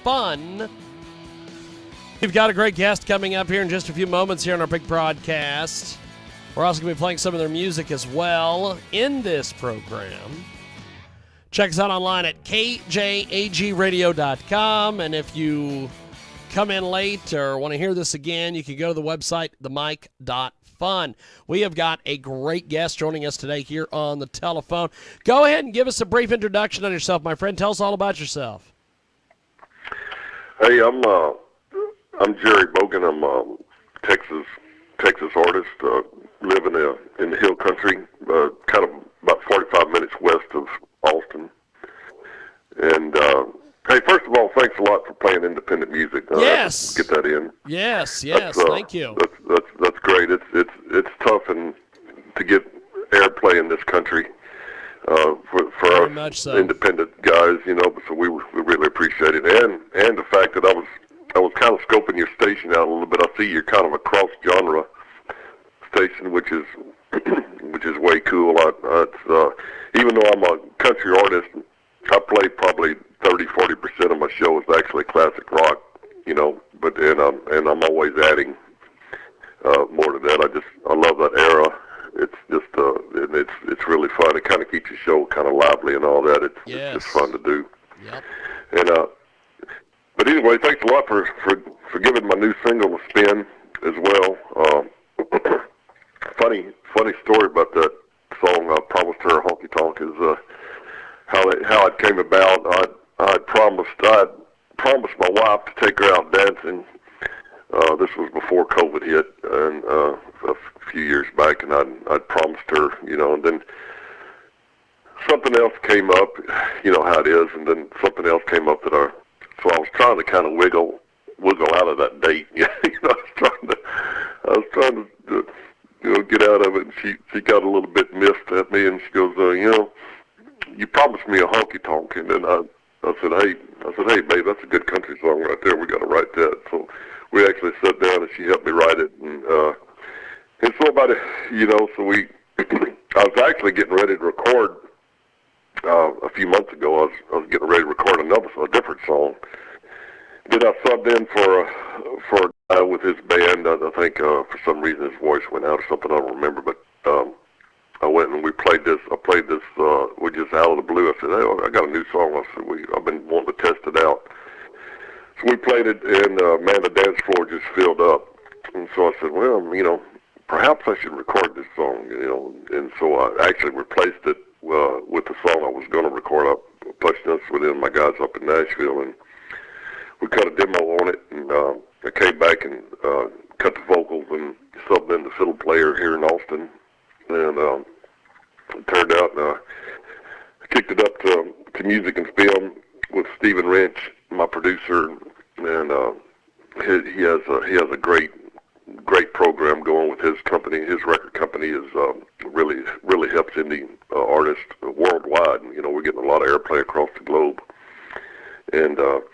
fun. We've got a great guest coming up here in just a few moments here on our big broadcast. We're also going to be playing some of their music as well in this program. Check us out online at kjagradio.com. And if you come in late or want to hear this again, you can go to the website, themic.fun. We have got a great guest joining us today here on the telephone. Go ahead and give us a brief introduction on yourself, my friend. Tell us all about yourself. Hey, I'm Jerry Bogan. I'm a Texas artist, living in the hill country, kind of about 45 minutes west of Austin. And hey, first of all, thanks a lot for playing independent music. Yes, get that in. Yes, thank you. That's great. It's tough to get airplay in this country for us independent guys, So we really appreciate it, and the fact that I was kind of scoping your station out a little bit. I see you're kind of a cross genre station, which is way cool. Even though I'm a country artist, I play probably 30-40% of my show is actually classic rock, But I'm always adding more to that. I love that era. It's just it's really fun. It kind of keeps your show kind of lively and all that. It's just fun to do. Yep. And but anyway, thanks a lot for giving my new single a spin as well. Funny story about that song, "Promised Her a Honky Tonk," is how it came about. I promised my wife to take her out dancing. This was before COVID hit, and a few years back, and I'd promised her, and then something else came up, how it is, and then something else came up so I was trying to kind of wiggle out of that date. I was trying to get out of it, and she got a little bit miffed at me, and she goes, you promised me a honky tonk, and then I said, hey, babe, that's a good country song right there. We got to write that. So we actually sat down, and she helped me write it, and so about it, so I was actually getting ready to record a few months ago. I was getting ready to record a different song. Then I subbed in for a guy with his band. I think for some reason his voice went out or something. I don't remember, but I went and we played this. I played this. We just out of the blue. I said, "Hey, I got a new song." I said, "I've been wanting to test it out." So we played it, and man, the dance floor just filled up. And so I said, "Well, perhaps I should record this song." And so I actually replaced it with the song I was going to record. I touched this with my guys up in Nashville, and we cut a demo on it, and I came back and cut the vocals and subbed in the fiddle player here in Austin, and it turned out, I kicked it up to music and film with Stephen Wrench, my producer, and he has a great program going with his company. His record company is really helps indie artists worldwide. And, we're getting a lot of airplay across the globe, and so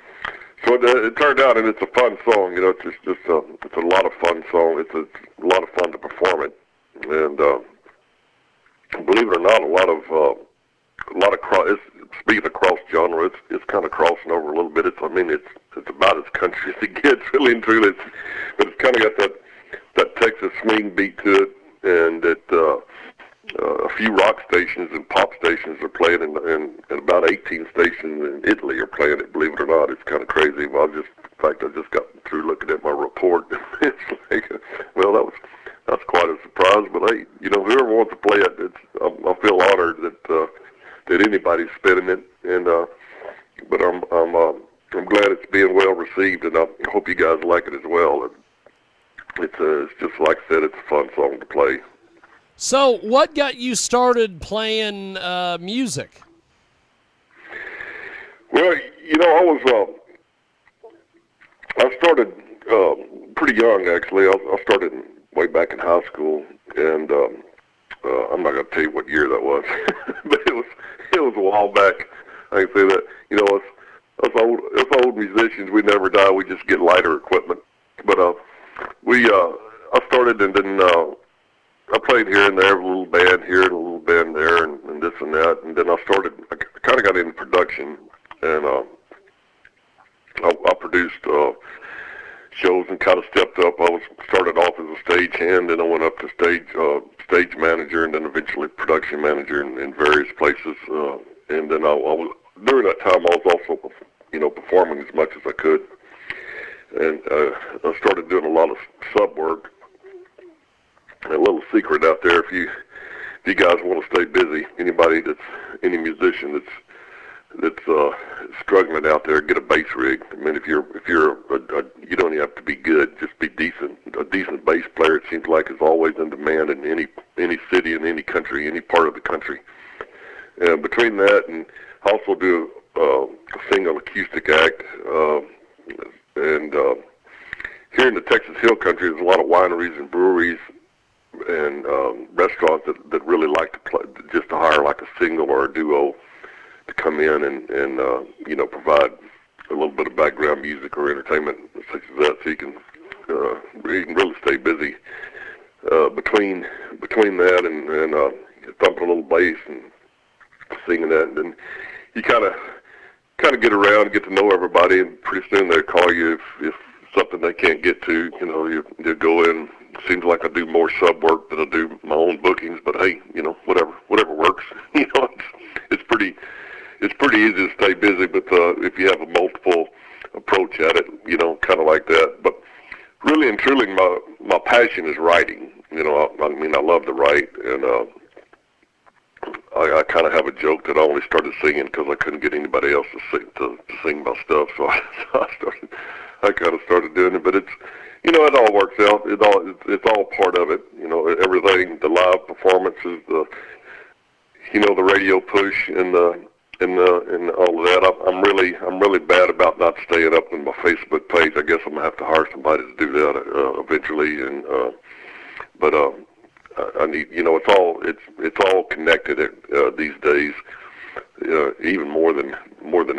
it turned out, and it's a fun song. It's a lot of fun song. It's a lot of fun to perform it, and believe it or not, a lot of speaking of cross genre, it's kind of crossing over a little bit. It's about as country as it gets, really and truly. But it's kind of got that Texas swing beat to it, and a few rock stations and pop stations are playing, and about 18 stations in Italy are playing it. Believe it or not, it's kind of crazy. Well, I just got through looking at my report. It's like, well, that's quite a surprise. But hey, whoever wants to play it, I feel honored that anybody's spinning it, and but I'm glad it's being well received, and I hope you guys like it as well. And it's just like I said, it's a fun song to play. So, what got you started playing music? Well, I started pretty young, actually. I started way back in high school, and I'm not going to tell you what year that was, but it was a while back. I can say that. Us old musicians, we never die. We just get lighter equipment. But I started, and then I played here and there, a little band here and a little band there, and this and that. And then I kind of got into production, and I produced shows and kind of stepped up. I was started off as a stagehand, then I went up to stage manager, and then eventually production manager in various places. And then I was during that time I was also performing as much as I could, and I started doing a lot of sub work. A little secret out there, if you guys want to stay busy, any musician that's struggling out there, get a bass rig. I mean, if you're you don't even have to be good, just be decent. A decent bass player, it seems like, is always in demand in any city, in any country, any part of the country. And between that, and I also do sing an acoustic act, and here in the Texas Hill Country, there's a lot of wineries and breweries and restaurants that really like to play, just to hire like a single or a duo to come in and provide a little bit of background music or entertainment such as that, so you can really stay busy between that and thumping a little bass and singing that, and then you kind of get around, get to know everybody, and pretty soon they call you if something they can't get to. You go in. Seems like I do more sub work than I do my own bookings, but hey, whatever works. It's pretty easy to stay busy, but if you have a multiple approach at it, kind of like that. But really and truly, my passion is writing. I love to write, and I kind of have a joke that I only started singing because I couldn't get anybody else to sing my stuff, so I kind of started doing it. But it's it all works out. It's all part of it. Everything, the live performances, the radio push, and all of that. I'm really bad about not staying up on my Facebook page. I guess I'm gonna have to hire somebody to do that eventually. But I need. It's all connected these days, even more than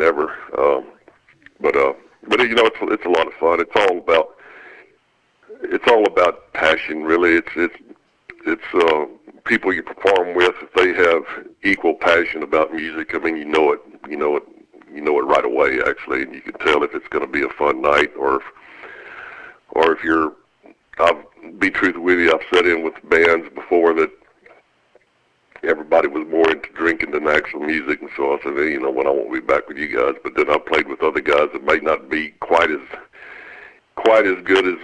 ever. But it's a lot of fun. It's all about passion, really. It's people you perform with. If they have equal passion about music, I mean, you know it right away, actually, and you can tell if it's going to be a fun night, or if you're. I'll be truthful with you. I've sat in with bands before that everybody was more into drinking than actual music, and so I said, hey, I won't be back with you guys. But then I played with other guys that may not be quite as good as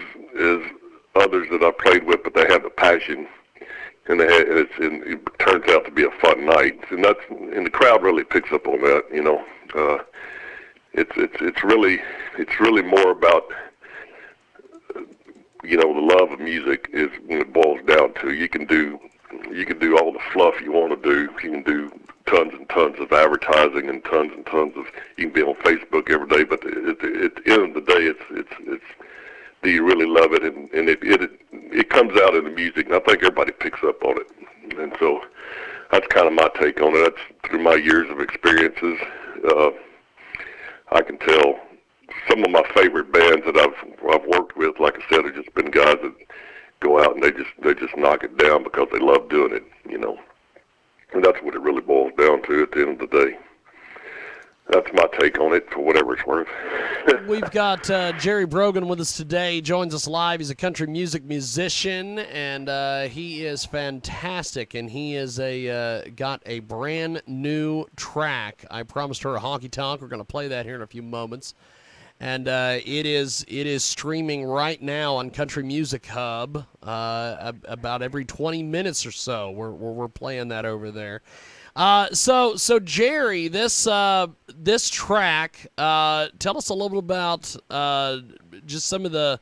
others that I played with, but they have the passion, and it turns out to be a fun night, and the crowd really picks up on that. It's really more about the love of music is when it boils down to. You can do all the fluff you want to do. You can do tons and tons of advertising and tons of. You can be on Facebook every day, but at the end of the day, it's do you really love it? And it comes out in the music, and I think everybody picks up on it. And so that's kind of my take on it. That's through my years of experiences. I can tell some of my favorite bands that I've worked with, like I said, have just been guys that go out and they just knock it down because they love doing it, And that's what it really boils down to at the end of the day. That's my take on it, for whatever it's worth. We've got Jerry Bogan with us today. He joins us live. He's a country music musician, and he is fantastic. And he is got a brand new track. I promised her a honky tonk. We're going to play that here in a few moments. And it is streaming right now on Country Music Hub about every 20 minutes or so. We're playing that over there. So Jerry, this track, tell us a little bit about just some of the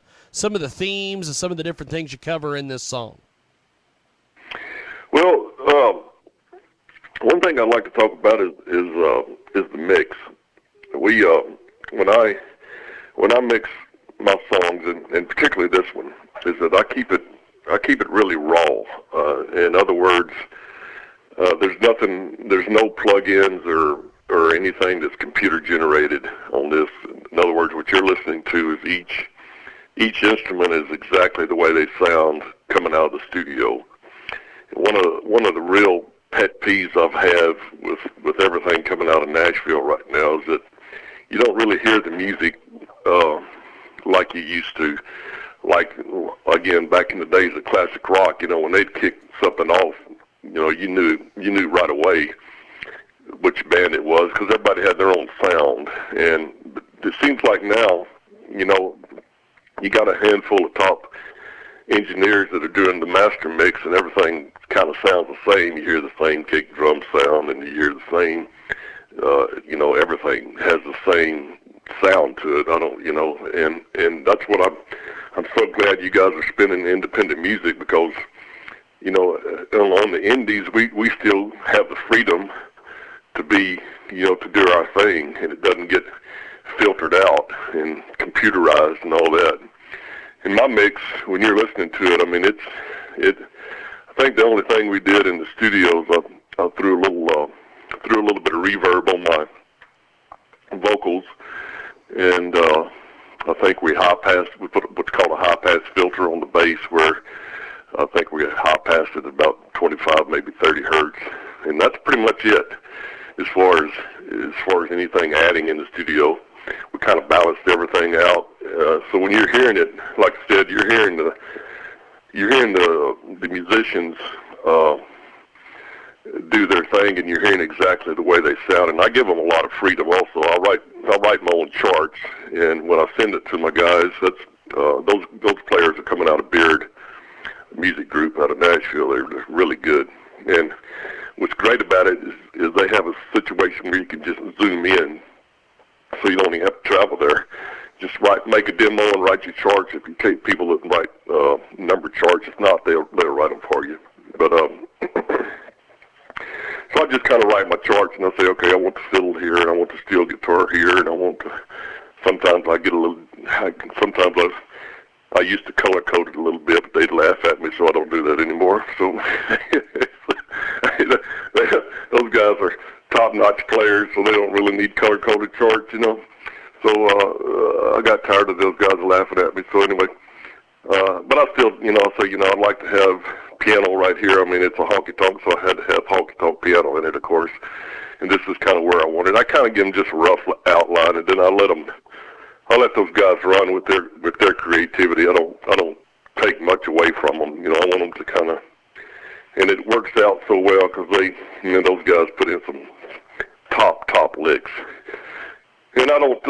themes and some of the different things you cover in this song. Well, one thing I'd like to talk about is the mix. When I mix my songs, and particularly this one, is that I keep it really raw. In other words, there's no plug-ins or anything that's computer generated on this. In other words, what you're listening to is each instrument is exactly the way they sound coming out of the studio. One of the real pet peeves I've had with everything coming out of Nashville right now is that you don't really hear the music like you used to. Like, again, back in the days of classic rock, when they'd kick something off, you knew right away which band it was, because everybody had their own sound. And it seems like now, you got a handful of top engineers that are doing the master mix, and everything kind of sounds the same. You hear the same kick drum sound, and you hear the same, everything has the same sound to it. And that's what I'm so glad you guys are spinning independent music, because, on the indies, we still have the freedom to be, to do our thing, and it doesn't get filtered out and computerized and all that. In my mix, when you're listening to it, I mean, I think the only thing we did in the studios, I threw a little bit of reverb on my vocals, and I think we put what's called a high pass filter on the bass, where I think we high passed it about 25, maybe 30 hertz, and that's pretty much it as far as anything adding in the studio. We kind of balanced everything out. So when you're hearing it, like I said, you're hearing the musicians do their thing, and you're hearing exactly the way they sound. And I give them a lot of freedom. Also, I write my own charts, and when I send it to my guys, that's those players are coming out of Beard Music Group out of Nashville. They're really good. And what's great about it is they have a situation where you can just zoom in, so you don't even have to travel there. Just make a demo and write your charts. If you take people that write number charts, if not, they'll write them for you. But so I just kind of write my charts, and I say, okay, I want the fiddle here, and I want the steel guitar here, and I want to. Sometimes I get a little. Sometimes I used to color code it a little bit, but they'd laugh at me, so I don't do that anymore. So those guys are top-notch players, so they don't really need color-coded charts, So I got tired of those guys laughing at me. So anyway, but I still, I'd like to have piano right here. I mean, it's a honky-tonk, so I had to have honky-tonk piano in it, of course. And this is kind of where I wanted. I kind of give them just a rough outline, and then I let those guys run with their creativity. I don't take much away from them. I want them to kind of, and it works out so well because those guys put in some top licks. And I don't.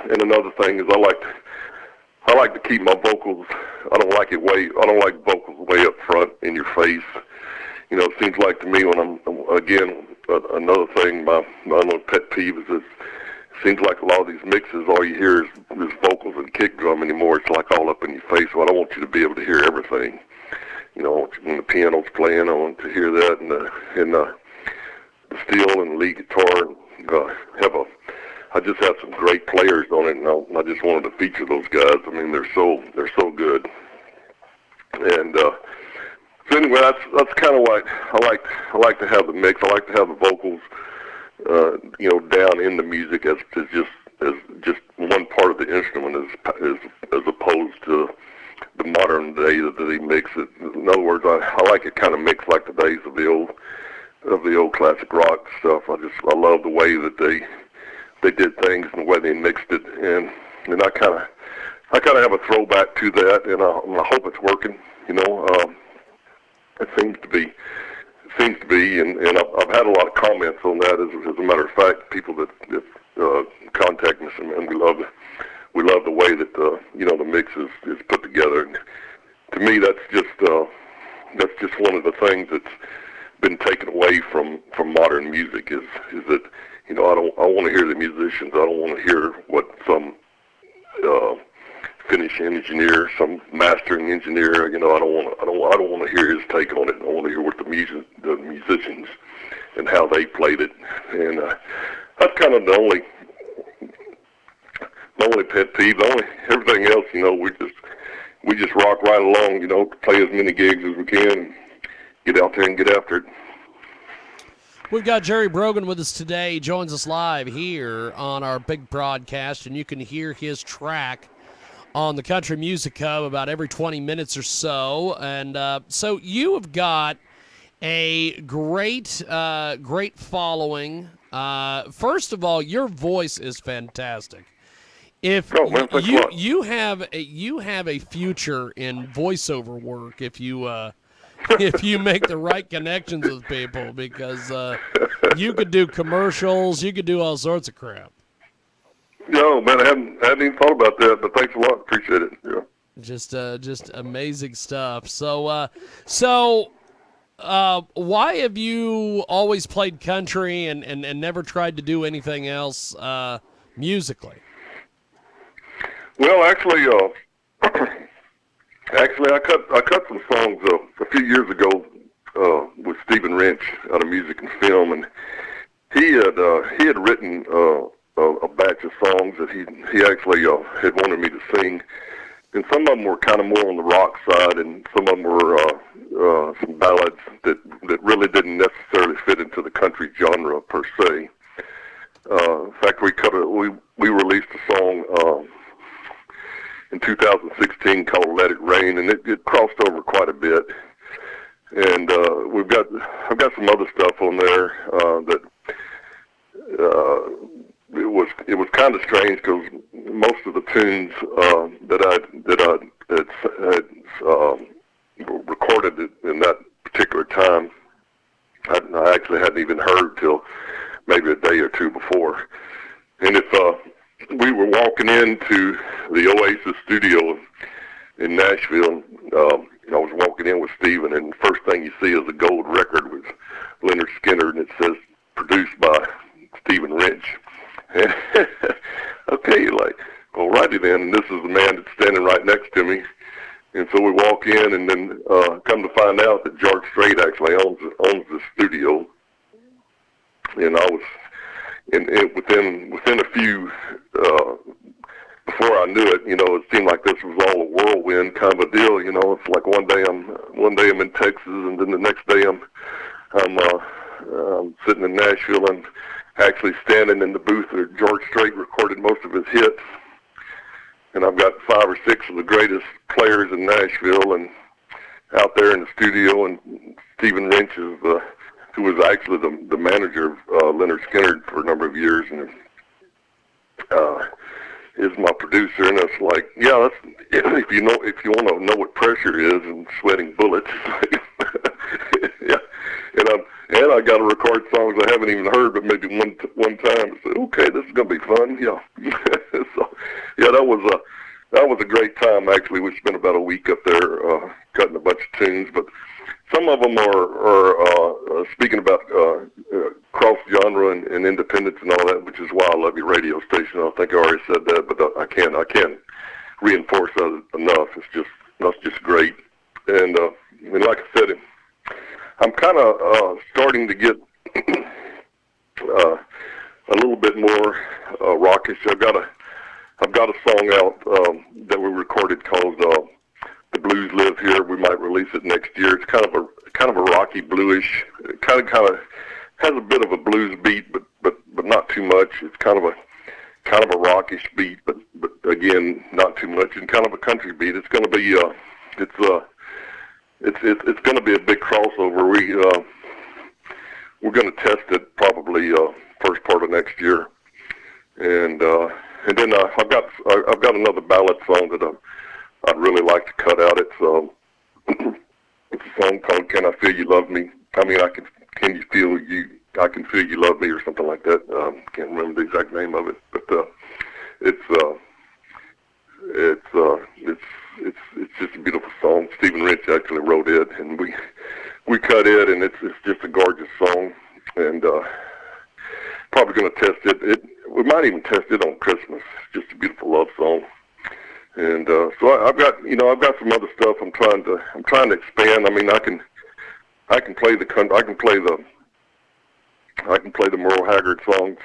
And another thing is I like to keep my vocals. I don't like vocals way up front in your face. It seems like to me when another thing, my little pet peeve is this. It seems like a lot of these mixes, all you hear is vocals and kick drum anymore. It's like all up in your face. So I don't want you to be able to hear everything. When the piano's playing, I want to hear that, and the steel and lead guitar. And, I just have some great players on it, and I just wanted to feature those guys. I mean, they're so good. And so anyway, that's kind of why I like to have the mix. I like to have the vocals, down in the music as just one part of the instrument as opposed to the modern day that they mix it. In other words, I like it kind of mixed like the days of the old classic rock stuff. I love the way that they did things and the way they mixed it, and I kind of have a throwback to that, and I hope it's working. It seems to be, and I've had a lot of comments on that. As a matter of fact, people that contact us, and we love the way that the mix is put together. And to me, that's just one of the things that's been taken away from modern music is that I want to hear the musicians. I don't want to hear what some finishing engineer, some mastering engineer. I don't want to hear his take on it. I want to hear what the musicians and how they played it. And that's kind of the only pet peeve. Everything else, we just rock right along. Play as many gigs as we can, get out there and get after it. We've got Jerry Bogan with us today. He joins us live here on our big broadcast, and you can hear his track on the Country Music Hub about every 20 minutes or so. And so you have got a great following. First of all, your voice is fantastic. If Oh man, thanks a lot. you have a future in voiceover work if you if you make the right connections with people, because you could do commercials, you could do all sorts of crap. No, man, I hadn't even thought about that, but thanks a lot. Appreciate it. Yeah. Just amazing stuff. Why have you always played country and never tried to do anything else musically? Well, actually, I cut some songs a few years ago with Stephen Wrench out of Music and Film, and he had written a batch of songs that he actually had wanted me to sing, and some of them were kind of more on the rock side, and some of them were some ballads that really didn't necessarily fit into the country genre per se. In fact, we released a song in 2016 called "Let It Rain," and it crossed over quite a bit. And I've got some other stuff on there that it was kind of strange because most of the tunes that I had recorded in that particular time, I actually hadn't even heard till maybe a day or two before. And if we were walking into the Oasis studio in Nashville, I was walking in with Steven, and the first thing you see is a gold record with Leonard Skinner, and it says produced by Stephen Wrench. And okay, you're like, alrighty then, and this is the man that's standing right next to me. And so we walk in, and then come to find out that George Strait actually owns the studio. And I was, within a few, before I knew it, it seemed like this was all a whirlwind kind of a deal. It's like one day I'm in Texas, and then the next day I'm sitting in Nashville and actually standing in the booth where George Strait recorded most of his hits. And I've got 5 or 6 of the greatest players in Nashville and out there in the studio, and Stephen Wrench is who was actually the manager of Leonard Skinner for a number of years, and is my producer. And it's like, yeah, if you want to know what pressure is and sweating bullets, yeah. And I got to record songs I haven't even heard, but maybe one time. I said, okay, this is gonna be fun. Yeah. So, yeah, that was a great time. Actually, we spent about a week up there cutting a bunch of tunes, but some of them are speaking about cross genre and independence and all that, which is why I love your radio station. I think I already said that, but I can't reinforce that enough. That's just great. And like I said, I'm kind of starting to get a little bit more rockish. I've got a song out that we recorded called "The Blues Live Here." We might release it next year. It's kind of a rocky bluish. It kind of has a bit of a blues beat, but not too much. It's kind of a rockish beat, but again not too much, and kind of a country beat. It's going to be it's going to be a big crossover. We're going to test it probably first part of next year, and then I've got another ballad song that I'd really like to cut out. It's a song called "Can I Feel You Love Me?" I mean, can you feel you? I can feel you love me, or something like that. Can't remember the exact name of it, but it's just a beautiful song. Stephen Wrench actually wrote it, and we cut it, and it's just a gorgeous song, and probably going to test it. We might even test it on Christmas. It's just a beautiful love song, and so I've got some other stuff I'm trying to expand. I mean, I can play the Merle Haggard songs,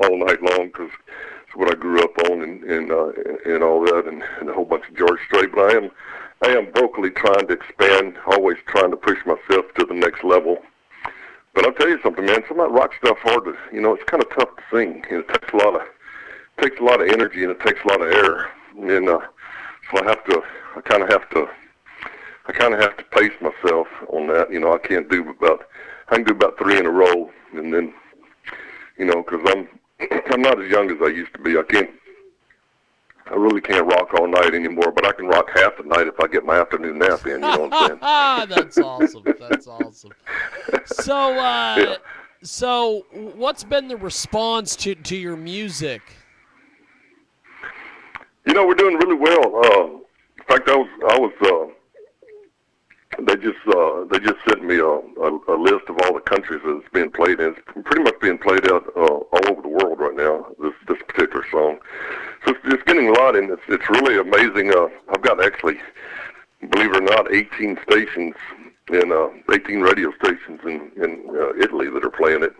all night long, because it's what I grew up on, and all that, and a whole bunch of George Strait. But I am vocally trying to expand, always trying to push myself to the next level. But I'll tell you something, man. Some of that rock stuff hard to, it's kind of tough to sing. It takes a lot of energy, and it takes a lot of air. And so I kind of have to pace myself on that. I can do about 3 in a row, and then, because I'm not as young as I used to be. I I really can't rock all night anymore, but I can rock half the night if I get my afternoon nap in. You know what I'm saying? That's awesome. That's awesome. So, Yeah. so what's been the response to your music? You know, we're doing really well. In fact, they just sent me a list of all the countries that it's being played in. It's pretty much being played out all over the world right now. This particular song, so it's getting a lot, and it's really amazing. I've got actually, believe it or not, 18 stations and 18 radio stations in Italy that are playing it,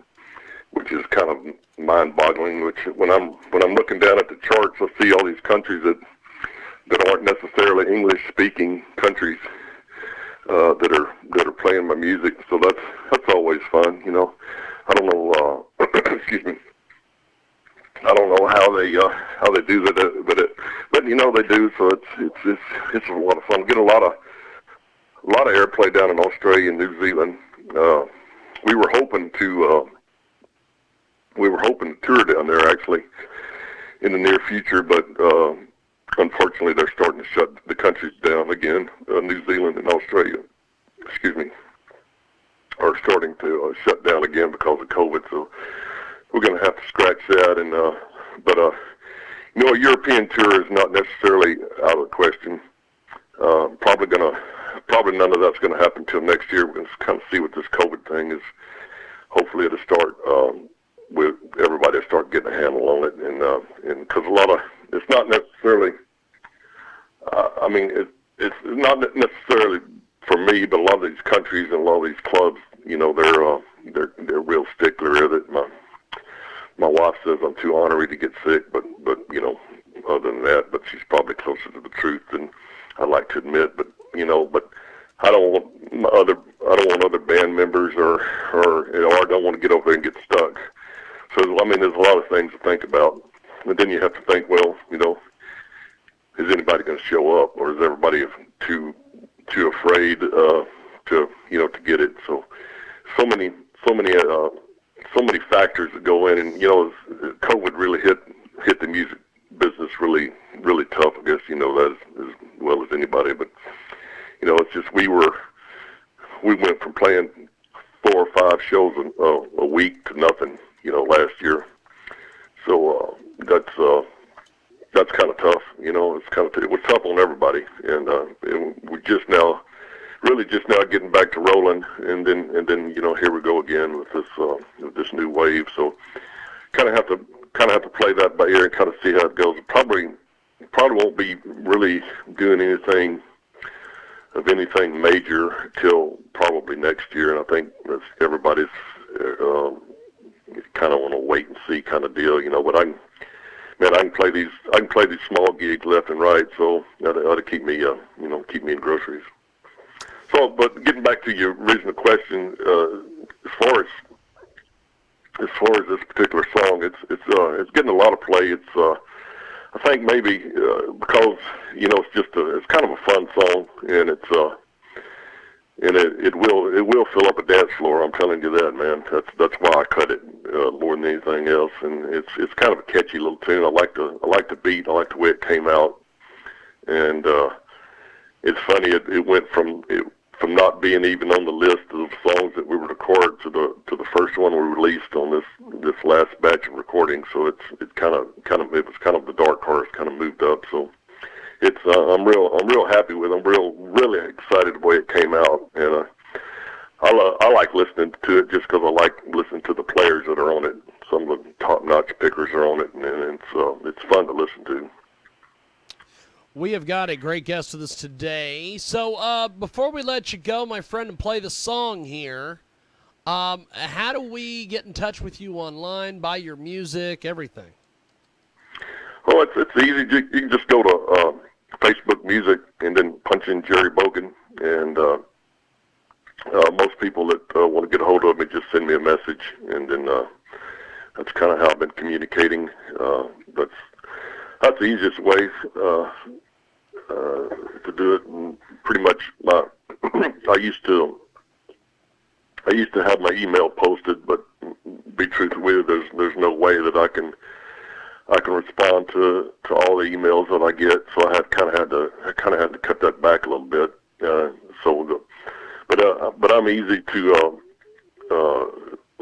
which is kind of mind-boggling. Which when I'm looking down at the charts, I see all these countries that aren't necessarily English-speaking countries that are playing my music. So that's always fun. You know, I don't know. Excuse me. I don't know how they do that, but you know they do. So it's a lot of fun. Get a lot of airplay down in Australia and New Zealand. We were hoping to tour down there actually in the near future, but unfortunately they're starting to shut the countries down again. New Zealand and Australia, excuse me, are starting to shut down again because of COVID. So we're going to have to scratch that. And but you know, a European tour is not necessarily out of the question. Probably none of that's going to happen until next year. We're going to kind of see what this COVID thing is. Hopefully it'll start with everybody start getting a handle on it, and because it's not necessarily. I mean, it's not necessarily for me, but a lot of these countries and a lot of these clubs, you know, they're real stickler that my wife says I'm too ornery to get sick, but you know, other than that, but she's probably closer to the truth than I like to admit. But you know, but I don't want other band members or I don't want to get over there and get stuck. So I mean, there's a lot of things to think about, and then you have to think, well, you know, is anybody going to show up, or is everybody too afraid to to get it? So many factors that go in, and you know, COVID really hit the music business really tough. I guess you know that as well as anybody. But you know, it's just we went from playing 4 or 5 shows a week to nothing, you know, last year. So that's kind of tough. You know, it was tough on everybody, and we really just now getting back to rolling, and then you know, here we go again with this new wave. So kind of have to play that by ear and kind of see how it goes. Probably won't be really doing anything major till probably next year, and I think everybody's kind of on a wait and see kind of deal, you know. But I can play these small gigs left and right, so that ought to keep me keep me in groceries. So, but getting back to your original question, as far as this particular song, it's getting a lot of play. It's I think maybe because you know, it's kind of a fun song, and it will fill up a dance floor. I'm telling you that, man. That's why I cut it more than anything else. And it's kind of a catchy little tune. I like the beat. I like the way it came out. And it's funny. It went from not being even on the list of songs that we would record to the first one we released on this last batch of recordings. So it was kind of the dark horse kind of moved up. So it's I'm real happy with it. I'm really excited the way it came out, and I like listening to it just because I like listening to the players that are on it. Some of the top-notch pickers are on it, and it's fun to listen to. We have got a great guest with us today. So before we let you go, my friend, and play the song here, how do we get in touch with you online, buy your music, everything? Oh, it's easy. You can just go to Facebook Music and then punch in Jerry Bogan. And most people that want to get a hold of me just send me a message, and then that's kind of how I've been communicating. That's the easiest way to do it. And pretty much, I used to have my email posted, but be truthful with you, there's no way that I I can respond to all the emails that I get. So I kind of had to cut that back a little bit. But I'm easy to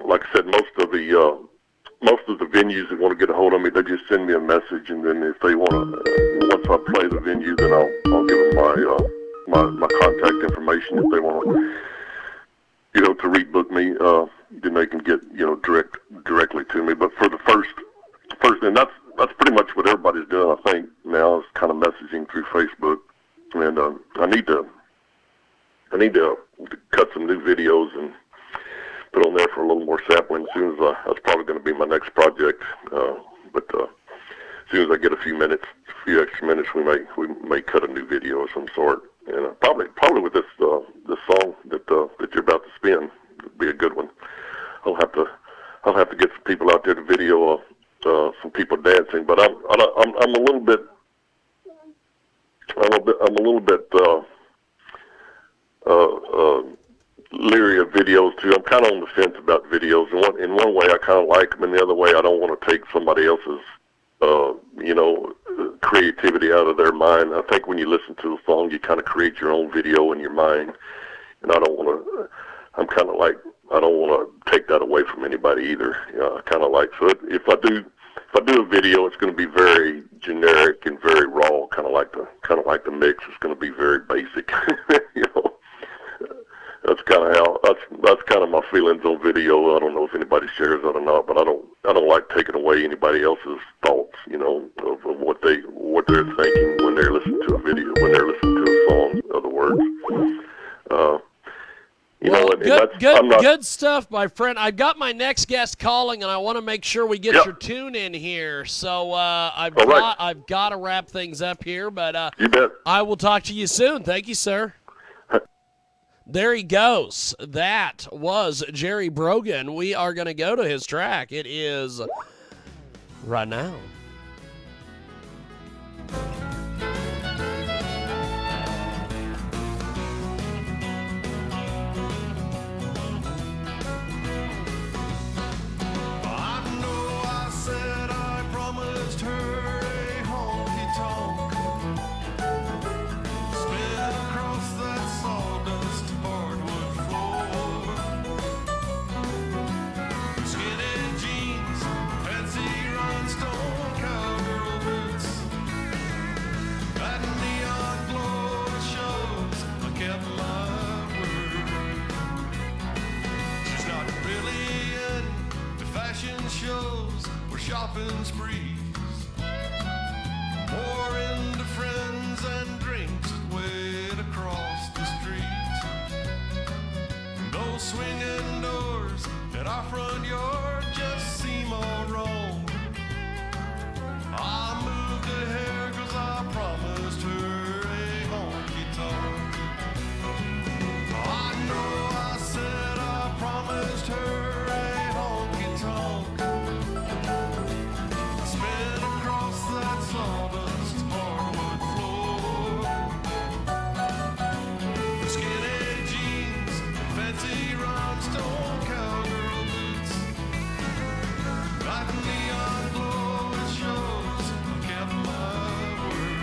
like I said, most of the venues that want to get a hold of me, they just send me a message, and then if they want to, once I play the venue, then I'll give them my contact information. If they want, to rebook me, then they can get directly to me. But for the first, and that's pretty much what everybody's doing, I think now, is kind of messaging through Facebook, and I need to cut some new videos and put on there for a little more sampling. As soon as that's probably going to be my next project. But as soon as I get a few extra minutes, we may cut a new video of some sort. And probably with this song that you're about to spin, would be a good one. I'll have to get some people out there to video some people dancing. But I'm a little bit leery of videos too. I'm kind of on the fence about videos. In one way, I kind of like them, and the other way, I don't want to take somebody else's, creativity out of their mind. I think when you listen to a song, you kind of create your own video in your mind, and I don't want to. I'm kind of like, I don't want to take that away from anybody either. I kind of like, so if I do a video, it's going to be very generic and very raw, kind of like the mix. It's going to be very basic, That's kind of my feelings on video. I don't know if anybody shares that or not, but I don't like taking away anybody else's thoughts, of what they're thinking when they're listening to a video, when they're listening to a song. In other words, good stuff, my friend. I've got my next guest calling, and I want to make sure we get your tune in here. So I've got to wrap things up here, but you bet. I will talk to you soon. Thank you, sir. There he goes. That was Jerry Brogan. We are going to go to his track. It is right now. Shopping sprees, more into friends and drinks that wait across the street. Those swinging doors at our front yard just seem all wrong. I moved ahead 'cause I promised her a honky-tonk. I know I said I promised her a honky-tonk. That sawdust hardwood floor, skinny jeans, fancy rhinestone cowgirl boots, like neon glow, it shows I kept my word.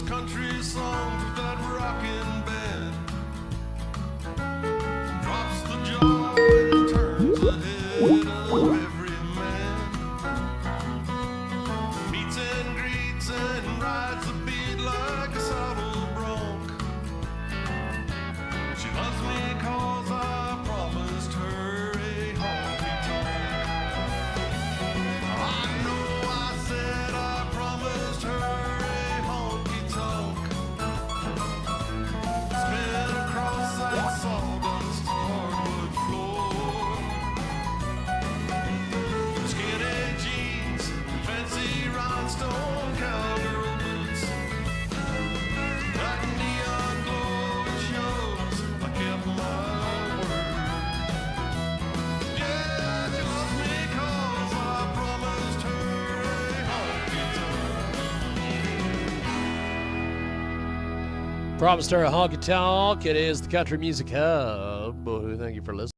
Country songs with that rockin' band, drops the jaw and turns the head of every man, meets and greets and rides the beat like a saddle bronc. She loves me 'cause I promised her a honky-tonk. I know I said I promised her sawdust hardwood floor, skinny jeans, Promised her a honky tonk. It is the Country Music Hub. Thank you for listening.